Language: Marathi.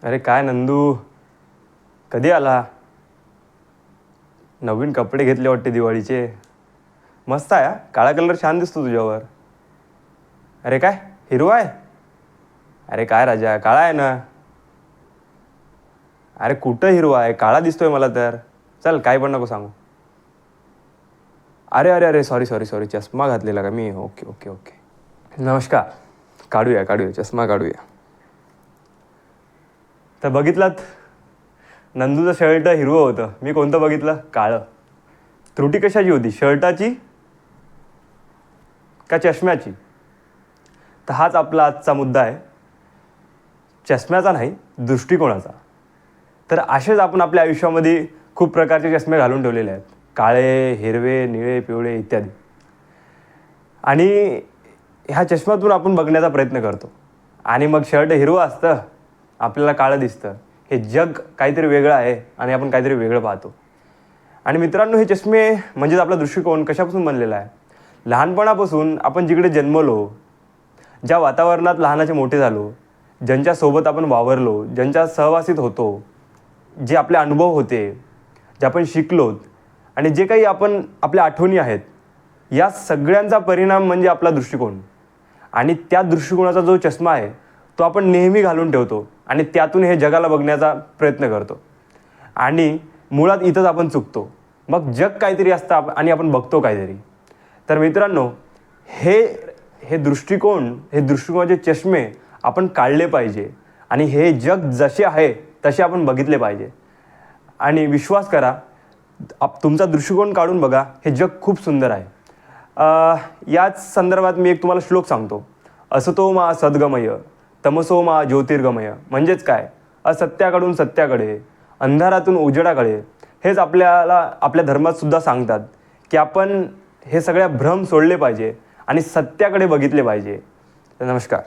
अरे काय नंदू, कधी आला? नवीन कपडे घेतले वाटते दिवाळीचे. मस्त आहे हा, काळा कलर छान दिसतो तुझ्यावर. अरे काय हिरवा आहे? अरे काय राजा, काळा आहे ना. अरे कुठं हिरवा आहे, काळा दिसतोय मला तर. चल काय पण नको सांगू. अरे अरे अरे सॉरी सॉरी सॉरी, चष्मा घातलेला का मी? Okay okay okay. नमस्कार. काढूया काढूया, चष्मा काढूया. तर बघितलात, नंदूचं शर्ट हिरवं होतं, मी कोणतं बघितलं? काळं. त्रुटी कशाची होती, शर्टाची का चष्म्याची? तर हाच आपला आजचा मुद्दा आहे, चष्म्याचा नाही, दृष्टिकोनाचा. तर असेच आपण आपल्या आयुष्यामध्ये खूप प्रकारचे चष्मे घालून ठेवलेले आहेत, काळे, हिरवे, निळे, पिवळे इत्यादी. आणि ह्या चष्म्यातून आपण बघण्याचा प्रयत्न करतो. आणि मग शर्ट हिरवं असतं, आपल्याला काळं दिसतं. हे जग काहीतरी वेगळं आहे आणि आपण काहीतरी वेगळं पाहतो. आणि मित्रांनो, हे चष्मे म्हणजेच आपला दृष्टिकोन कशापासून बनलेला आहे? लहानपणापासून आपण जिकडे जन्मलो, ज्या वातावरणात लहानाचे मोठे झालो, ज्यांच्यासोबत आपण वावरलो, ज्यांच्या सहवासीत होतो, जे आपले अनुभव होते, जे आपण शिकलोत आणि जे काही आपण आपल्या आठवणी आहेत, या सगळ्यांचा परिणाम म्हणजे आपला दृष्टिकोन. आणि त्या दृष्टिकोनाचा जो चष्मा आहे तो आपण नेहमी घालून ठेवतो आणि त्यातून हे जगाला बघण्याचा प्रयत्न करतो. आणि मुळात इथंच आपण चुकतो. मग जग काहीतरी असतं आणि आपण बघतो काहीतरी. तर मित्रांनो, हे हे दृष्टिकोनाचे चष्मे आपण काढले पाहिजे आणि हे जग जसे आहे तसे आपण बघितले पाहिजे. आणि विश्वास करा, तुमचा दृष्टिकोन काढून बघा, हे जग खूप सुंदर आहे. याच संदर्भात मी एक तुम्हाला श्लोक सांगतो. असतो मा सद्गमय, तमसो मा ज्योतिर्गमय. म्हणजेच काय? असत्याकडून सत्याकडे, अंधारातून उजेडाकडे. हेच आपल्याला आपल्या धर्मात सुद्धा सांगतात की आपण हे सगळ्या भ्रम सोडले पाहिजे आणि सत्याकडे बघितले पाहिजे. नमस्कार.